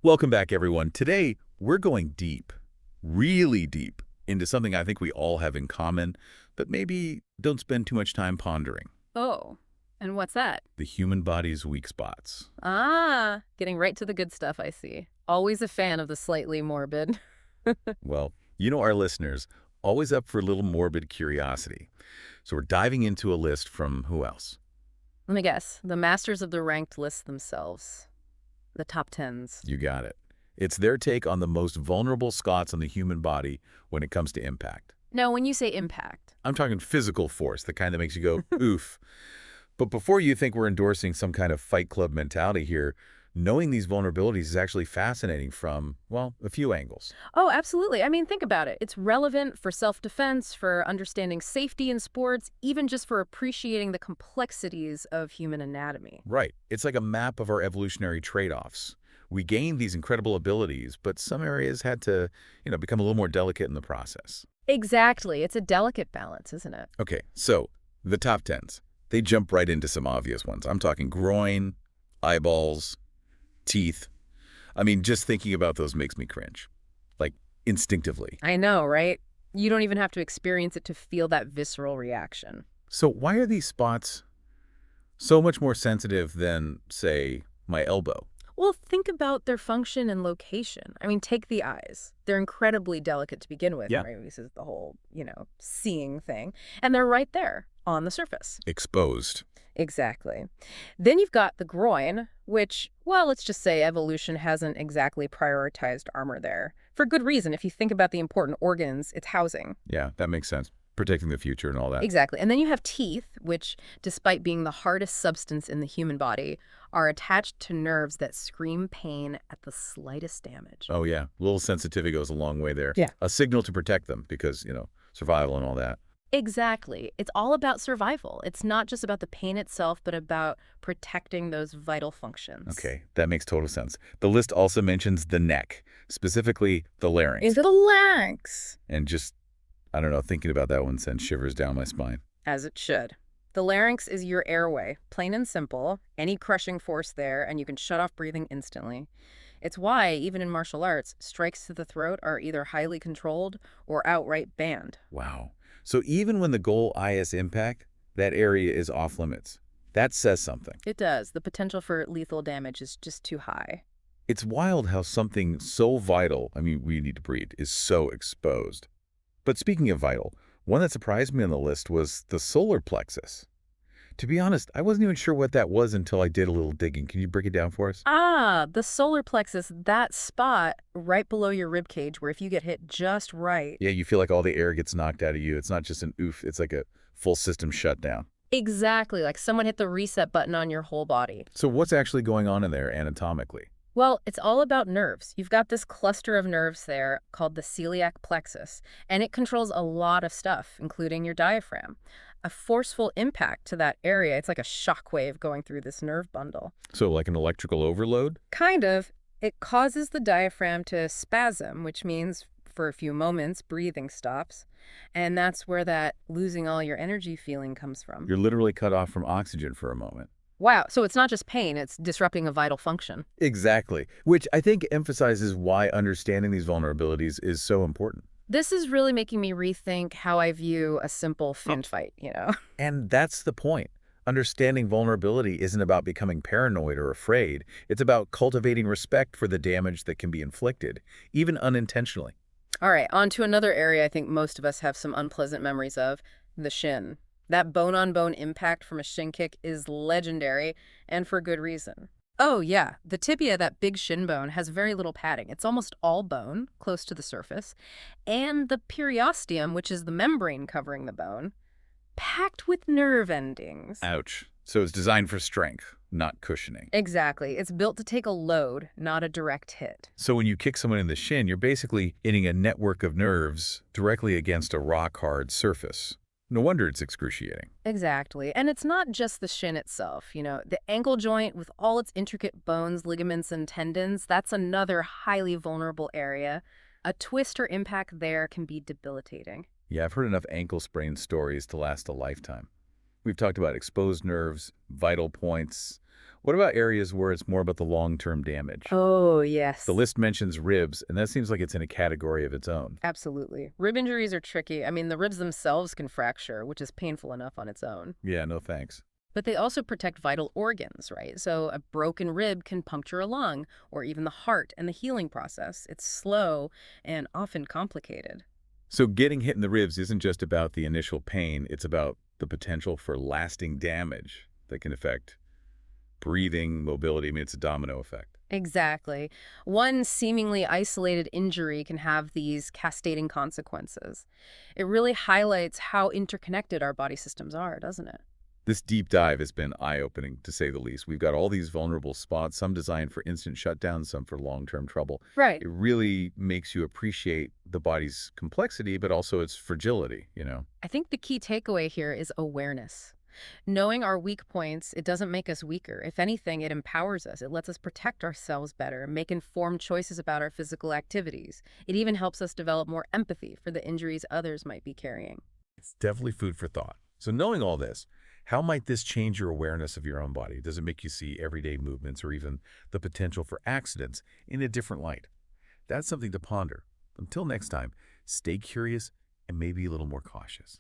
Welcome back, everyone. Today, we're going deep, really deep, into something I think we all have in common, but maybe don't spend too much time pondering. Oh, and what's that? The human body's weak spots. Ah, getting right to the good stuff, I see. Always a fan of the slightly morbid. Well, you know our listeners, always up for a little morbid curiosity. So we're diving into a list from who else? Let me guess. The masters of the ranked list themselves. The top tens. You got it. It's their take on the most vulnerable spots on the human body when it comes to impact. Now, when you say impact, I'm talking physical force, the kind that makes you go, oof. But before you think we're endorsing some kind of Fight Club mentality here, knowing these vulnerabilities is actually fascinating from, well, a few angles. oh, absolutely. I mean, think about it. It's relevant for self-defense, for understanding safety in sports, even just for appreciating the complexities of human anatomy. Right. It's like a map of our evolutionary trade-offs. We gained these incredible abilities, but some areas had to, become a little more delicate in the process. Exactly. It's a delicate balance, isn't it? Okay, so the top tens. They jump right into some obvious ones. I'm talking groin, eyeballs, teeth. I mean, just thinking about those makes me cringe. Like, instinctively. I know, right? You don't even have to experience it to feel that visceral reaction. So why are these spots so much more sensitive than, say, my elbow? Well, think about their function and location. I mean, take the eyes. They're incredibly delicate to begin with, Yeah. right? This is the whole, seeing thing. And they're right there on the surface. Exposed. Exactly. Then you've got the groin, which, well, let's just say evolution hasn't exactly prioritized armor there. For good reason. If you think about the important organs it's housing. Yeah, that makes sense. Protecting the future and all that. Exactly. And then you have teeth, which, despite being the hardest substance in the human body, are attached to nerves that scream pain at the slightest damage. Oh, yeah. A little sensitivity goes a long way there. Yeah. A signal to protect them because, survival and all that. Exactly. It's all about survival. It's not just about the pain itself, but about protecting those vital functions. Okay, that makes total sense. The list also mentions the neck, specifically the larynx. Into the larynx. And just, I don't know, thinking about that one sends shivers down my spine. As it should. The larynx is your airway, plain and simple. Any crushing force there, and you can shut off breathing instantly. It's why, even in martial arts, strikes to the throat are either highly controlled or outright banned. Wow. So even when the goal is impact, that area is off limits. That says something. It does. The potential for lethal damage is just too high. It's wild how something so vital, I mean, we need to breathe, is so exposed. But speaking of vital, one that surprised me on the list was the solar plexus. To be honest, I wasn't even sure what that was until I did a little digging. Can you break it down for us? Ah, the solar plexus, that spot right below your rib cage where if you get hit just right. Yeah, you feel like all the air gets knocked out of you. It's not just an oof, it's like a full system shutdown. Exactly, like someone hit the reset button on your whole body. So what's actually going on in there anatomically? Well, it's all about nerves. You've got this cluster of nerves there called the celiac plexus, and it controls a lot of stuff, including your diaphragm. A forceful impact to that area, it's like a shock wave going through this nerve bundle. So like an electrical overload? Kind of. It causes the diaphragm to spasm, which means for a few moments, breathing stops. And that's where that losing all your energy feeling comes from. You're literally cut off from oxygen for a moment. Wow, so it's not just pain, it's disrupting a vital function. Exactly, which I think emphasizes why understanding these vulnerabilities is so important. This is really making me rethink how I view a simple fin fight. And that's the point. Understanding vulnerability isn't about becoming paranoid or afraid. It's about cultivating respect for the damage that can be inflicted, even unintentionally. All right, on to another area I think most of us have some unpleasant memories of, the shin. That bone-on-bone impact from a shin kick is legendary, and for good reason. Oh, yeah, the tibia, that big shin bone, has very little padding. It's almost all bone, close to the surface. And the periosteum, which is the membrane covering the bone, packed with nerve endings. Ouch. So it's designed for strength, not cushioning. Exactly. It's built to take a load, not a direct hit. So when you kick someone in the shin, you're basically hitting a network of nerves directly against a rock-hard surface. No wonder it's excruciating. Exactly. And it's not just the shin itself. The ankle joint with all its intricate bones, ligaments, and tendons, that's another highly vulnerable area. A twist or impact there can be debilitating. Yeah, I've heard enough ankle sprain stories to last a lifetime. We've talked about exposed nerves, vital points, What about areas where it's more about the long-term damage? Oh, The yes. list mentions ribs, and that seems like it's in a category of its own. Absolutely. Rib injuries are tricky. I mean, the ribs themselves can fracture, which is painful enough on its own. Yeah, no thanks. But they also protect vital organs, right? So a broken rib can puncture a lung or even the heart, and the healing process, it's slow and often complicated. So getting hit in the ribs isn't just about the initial pain, it's about the potential for lasting damage that can affect breathing, mobility. I mean, it's a domino effect. Exactly. One seemingly isolated injury can have these cascading consequences. It really highlights how interconnected our body systems are, doesn't it? This deep dive has been eye-opening, to say the least. We've got all these vulnerable spots, some designed for instant shutdown, some for long-term trouble. Right. It really makes you appreciate the body's complexity, but also its fragility. I think the key takeaway here is awareness. Knowing our weak points, it doesn't make us weaker. If anything, it empowers us. It lets us protect ourselves better, make informed choices about our physical activities. It even helps us develop more empathy for the injuries others might be carrying. It's definitely food for thought. So knowing all this, how might this change your awareness of your own body? Does it make you see everyday movements or even the potential for accidents in a different light? That's something to ponder. Until next time, stay curious and maybe a little more cautious.